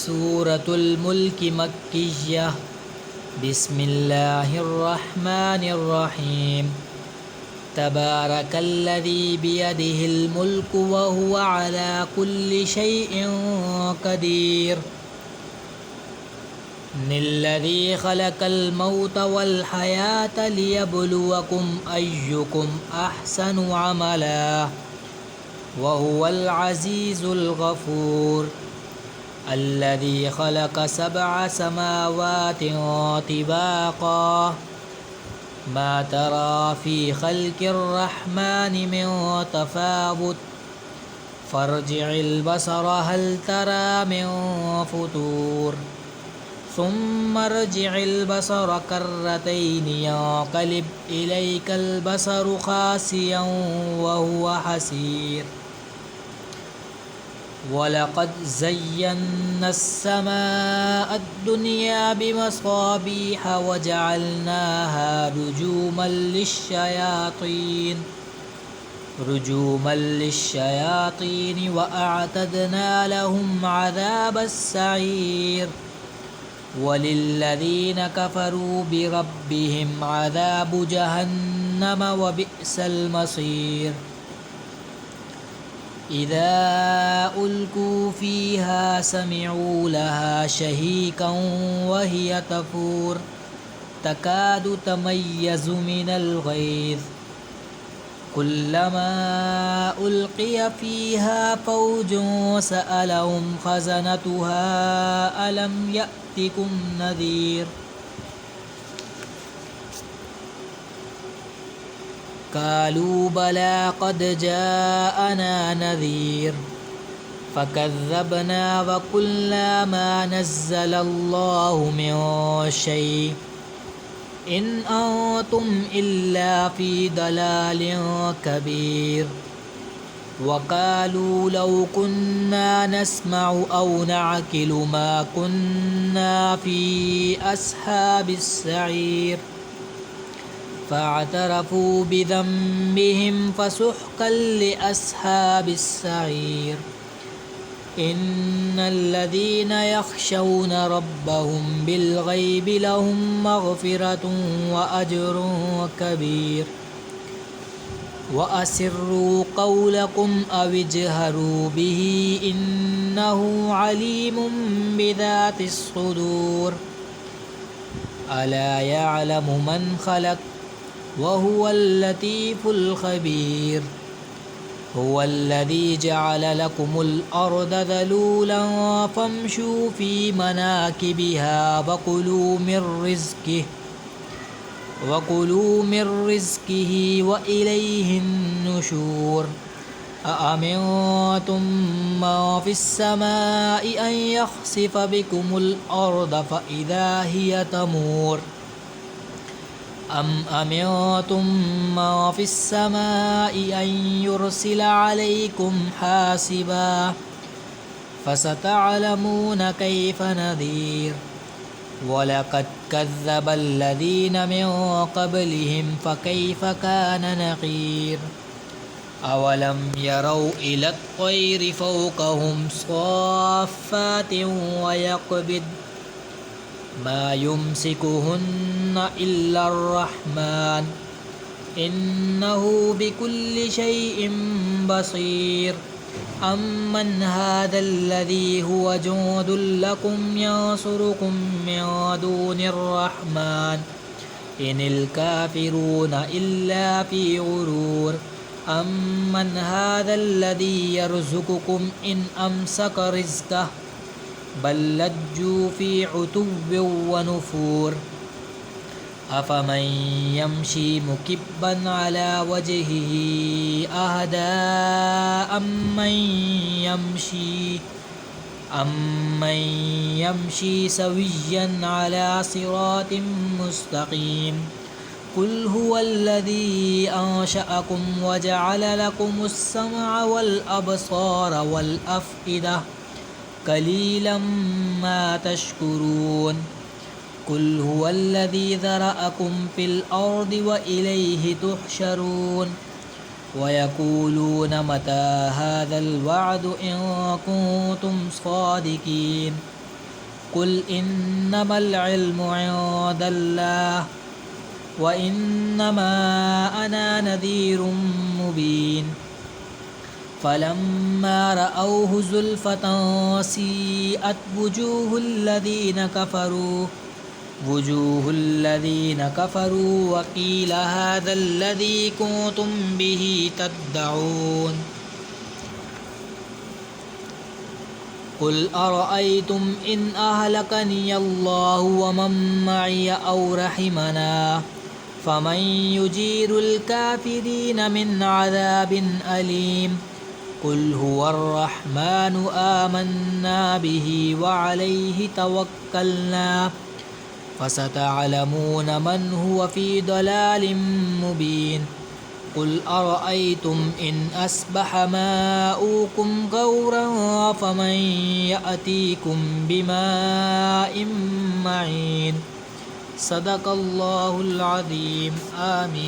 सूरतुल मुल्क मक्किय्यह। बिस्मिल्लाहिर्रहमानिर्रहीम। तबारकल्लज़ी बियदिहिल मुल्कु व हुवा अला कुल्लि शैइन क़दीर। निल्लज़ी खलक़ल मौत वल हयात लियब्लुवकुम अय्युकुम अहसनु अमला व हुवल अज़ीज़ुल गफ़ूर। अल्लज़ी खलक़ सबअ समावातिन तिबाक़ा मा तरा फ़ी ख़ल्क़िर रहमानि मिन तफ़ावुत फ़र्जिइल बसर हल तरा मिन फ़ुतूर सुम्मा अर्जिइल बसर कर्रतैनि यंक़लिब इलैकल बसरु ख़ासिअन व हुवा हसीर। वलक़द ज़य्यन्ना अस्समाअ अद्दुनिया बिमसाबीह वजअलनाहा रुजूमन लिश्शयातीन वअअतदना लहुम अज़ाबस्सईर। वलिल्लज़ीन कफ़रू बिरब्बिहिम अज़ाबु जहन्नम वबिअसल मसीर। इज़ा उल्क़ू फ़ीहा समिअू लहा शहीक़ा वहिय तफ़ूर तकादु तमय्यज़ु मिनल ग़ैज़ कुल्लमा उल्क़िय फ़ीहा फ़ौजुन सअलहुम ख़ज़नतुहा अलम यअतिकुम नज़ीर। क़ालू बला क़द जाअना नज़ीर फ़कज़्ज़बना वक़ुल्ना मा नज़्ज़लल्लाहु मिन शै' इन अंतुम इल्ला फ़ी दलालिन कबीर। वक़ालू लौ कुन्ना नस्मअु औ नअक़िलु मा कुन्ना फ़ी अस्हाबिस सईर। फ़अतरफ़ू बिज़ंबिहिम फ़सुहक़न लिअस्हाबिस सईर। इन्नल्लज़ीन यख़शौन रब्बहुम बिलग़ैबि लहुम मग़फ़िरतुन व अज्रुन कबीर। वअसिर्रू क़ौलकुम अव इजहरू बिही इन्नहु अलीमुम बिज़ातिस सुदूर। अला यअलमु मन ख़लक़ व हुवल लतीफ़ुल ख़बीर। हुवल्लज़ी जअल लकुमुल अर्द ज़लूलन फ़म्शू फ़ी मनाकिबिहा वकुलू मिर रिज़्क़िही व इलैहिन नुशूर। अअमिनतुम मन फ़िस्समाइ अन यख़सिफ़ बिकुमुल अर्द फ़इज़ा हिय तमूर अम अमिनतुम मन फ़िस्समाइ अन युरसिल अलैकुम हासिबा फ़सतअलमून कैफ़ नज़ीर। वलक़द कज़्ज़बल्लज़ीन मिन क़ब्लिहिम फ़कैफ़ कान नक़ीर। अवलम यरौ इलत्तय्रि फ़ौक़हुम صافातिन वयक़बिद्न मा युम्सिकुहुन्न इल्लर्रहमान इन्नहु बिकुल्लि शैइन बसीर। अम्मन हाज़ल्लज़ी हुव जुन्दुन लकुम यंसुरुकुम मिन दूनिर्रहमान इनिल काफ़िरून इल्ला फ़ी ग़ुरूर। अम्मन हाज़ल्लज़ी यर्ज़ुक़ुकुम इन अमसक रिज़्क़ह बल लज्जू फ़ी उतुव्विन व नुफ़ूर। अफ़मन यमशी मुकिब्बन अला वजहिही अहदा अम्मन यमशी सविय्यन अला सिरातिन मुस्तक़ीम। कुल हुवल्लज़ी अंशअकुम वजअल लकुमुस समअ वल अबसार वल अफ़इदा क़लीलन मा तशकुरून। कुल हुवल्लज़ी ज़रअकुम फ़िल अर्दि व इलैहि तुहशरून। वयक़ूलून मता हाज़ल वअदु इन कुन्तुम सादिकीन। قل إنما العلم عند الله وإنما أنا نذير مبين فلما رأوه زلفة سيئت وجوه الذين كفروا وقيل هذا الذي كنتم به تدعون قل أرأيتم إن أهلكني الله ومن معي أو رحمنا فمن يجير الكافرين من عذاب أليم قل هو الرحمن آمنا به وعليه توكلنا فستعلمون من هو في ضلال مبين قل أرأيتم إن أصبح ماؤكم غورا فمن يأتيكم بماء معين صدق الله العظيم آمين